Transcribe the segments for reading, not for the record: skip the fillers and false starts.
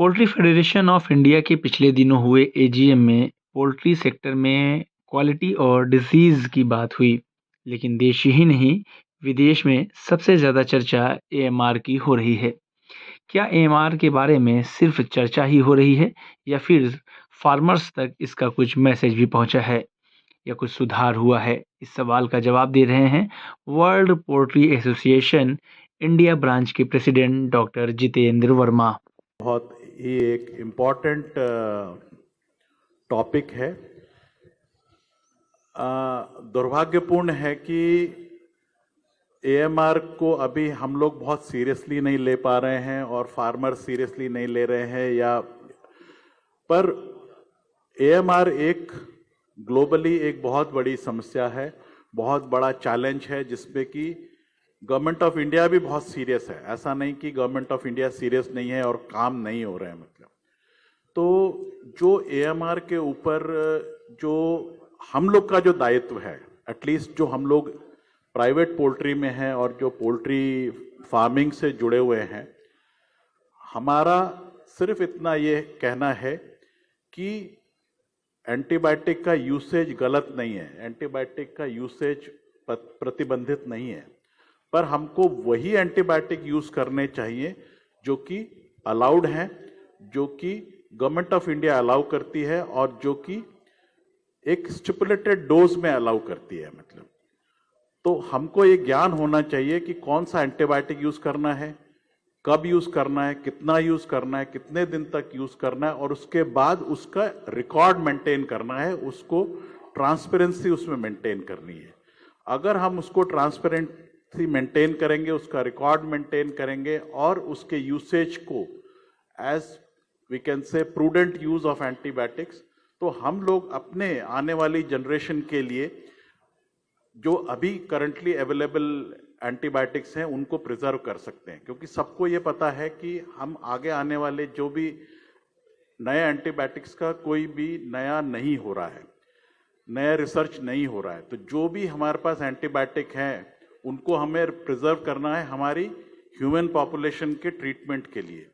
Poultry federation of India के पिछले दिनों हुए एजीएम में पोल्ट्री सेक्टर में क्वालिटी और डिजीज की बात हुई। लेकिन देश ही नहीं, विदेश में सबसे ज़्यादा चर्चा एएमआर की हो रही है। क्या एएमआर के बारे में सिर्फ चर्चा ही हो रही है या फिर फार्मर्स तक इसका कुछ मैसेज भी पहुंचा है या कुछ सुधार हुआ है? इस सवाल का जवाब दे रहे हैं world poultry association India branch के प्रेसिडेंट डॉक्टर जितेंद्र वर्मा। बहुत ही एक इम्पॉर्टेंट टॉपिक है। दुर्भाग्यपूर्ण है कि एएमआर को अभी हम लोग बहुत सीरियसली नहीं ले पा रहे हैं और फार्मर सीरियसली नहीं ले रहे हैं पर एएमआर एक ग्लोबली एक बहुत बड़ी समस्या है, बहुत बड़ा चैलेंज है जिसमें कि गवर्नमेंट ऑफ इंडिया भी बहुत सीरियस है। ऐसा नहीं कि गवर्नमेंट ऑफ इंडिया सीरियस नहीं है और काम नहीं हो रहे हैं। मतलब तो जो एएमआर के ऊपर जो हम लोग का जो दायित्व है, एटलीस्ट जो हम लोग प्राइवेट पोल्ट्री में हैं और जो पोल्ट्री फार्मिंग से जुड़े हुए हैं, हमारा सिर्फ इतना ये कहना है कि एंटीबायोटिक का यूसेज गलत नहीं है, एंटीबायोटिक का यूसेज प्रतिबंधित नहीं है, पर हमको वही एंटीबायोटिक यूज करने चाहिए जो कि अलाउड हैं, जो कि गवर्नमेंट ऑफ इंडिया अलाउ करती है और जो कि एक स्टिपुलेटेड डोज में अलाउ करती है। मतलब तो हमको ये ज्ञान होना चाहिए कि कौन सा एंटीबायोटिक यूज करना है, कब यूज करना है, कितना यूज करना है, कितने दिन तक यूज करना है और उसके बाद उसका रिकॉर्ड मेंटेन करना है, उसको ट्रांसपेरेंसी उसमें मेंटेन करनी है। अगर हम उसको ट्रांसपेरेंसी मेंटेन करेंगे, उसका रिकॉर्ड मेंटेन करेंगे और उसके यूसेज को as we can say prudent use of antibiotics, तो हम लोग अपने आने वाली जनरेशन के लिए जो अभी करंटली अवेलेबल एंटीबायोटिक्स हैं उनको प्रिजर्व कर सकते हैं। क्योंकि सबको ये पता है कि हम आगे आने वाले जो भी नए एंटीबायोटिक्स का कोई भी नया नहीं हो रहा है, नया रिसर्च नहीं हो रहा है, तो जो भी हमारे पास एंटीबायोटिक हैं उनको हमें प्रिजर्व करना है हमारी ह्यूमन पॉपुलेशन के ट्रीटमेंट के लिए।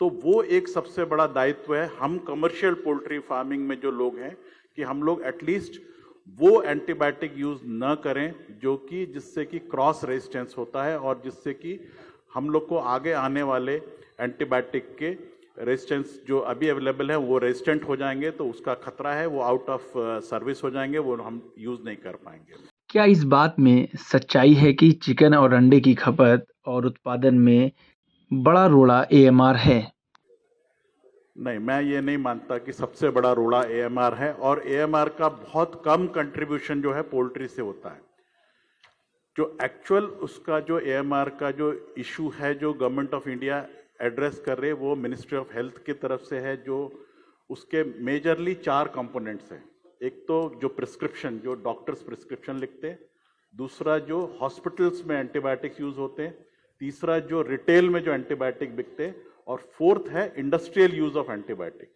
तो वो एक सबसे बड़ा दायित्व है हम कमर्शियल पोल्ट्री फार्मिंग में जो लोग हैं कि हम लोग एटलीस्ट वो एंटीबायोटिक यूज न करें जो कि जिससे कि क्रॉस रेजिस्टेंस होता है और जिससे कि हम लोग को आगे आने वाले एंटीबायोटिक के रेजिस्टेंस जो अभी अवेलेबल है वो रेजिस्टेंट हो जाएंगे, तो उसका खतरा है, वो आउट ऑफ सर्विस हो जाएंगे, वो हम यूज नहीं कर पाएंगे। क्या इस बात में सच्चाई है कि चिकन और अंडे की खपत और उत्पादन में बड़ा रोड़ा एएमआर है? नहीं, मैं ये नहीं मानता कि सबसे बड़ा रोड़ा एएमआर है और एएमआर का बहुत कम कंट्रीब्यूशन जो है पोल्ट्री से होता है। जो एक्चुअल उसका जो एएमआर का जो इशू है जो गवर्नमेंट ऑफ इंडिया एड्रेस कर रही है वो मिनिस्ट्री ऑफ हेल्थ की तरफ से है। जो उसके मेजरली 4 कंपोनेंट्स हैं। एक तो जो प्रिस्क्रिप्शन, जो डॉक्टर्स प्रिस्क्रिप्शन लिखते हैं, दूसरा जो हॉस्पिटल्स में एंटीबायोटिक्स यूज होते हैं, तीसरा जो रिटेल में जो एंटीबायोटिक बिकते हैं और फोर्थ है इंडस्ट्रियल यूज ऑफ एंटीबायोटिक।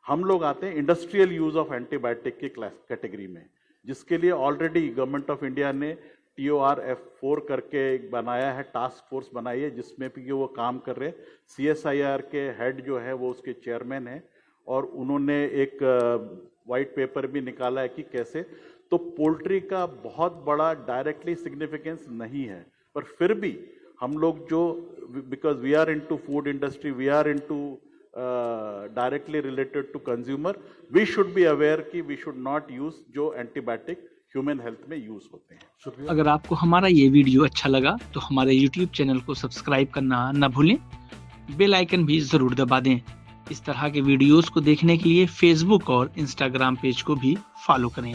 हम लोग आते हैं इंडस्ट्रियल यूज ऑफ एंटीबायोटिक की कैटेगरी में, जिसके लिए ऑलरेडी गवर्नमेंट ऑफ इंडिया ने TORF4 करके एक बनाया है, टास्क फोर्स बनाई है जिसमें भी वो काम कर रहे हैं। CSIR के हेड जो है वो उसके चेयरमैन है और उन्होंने एक वाइट पेपर भी निकाला है कि कैसे। तो पोल्ट्री का बहुत बड़ा डायरेक्टली सिग्निफिकेंस नहीं है, पर फिर भी हम लोग जो because we are into food industry, we are into directly related to consumer, we should be aware कि वी शुड नॉट यूज जो एंटीबायोटिक ह्यूमन हेल्थ में यूज होते हैं। अगर आपको हमारा ये वीडियो अच्छा लगा तो हमारे YouTube चैनल को सब्सक्राइब करना न भूलें, बेल आइकन भी जरूर दबा दें। इस तरह के वीडियोस को देखने के लिए Facebook और Instagram पेज को भी फॉलो करें।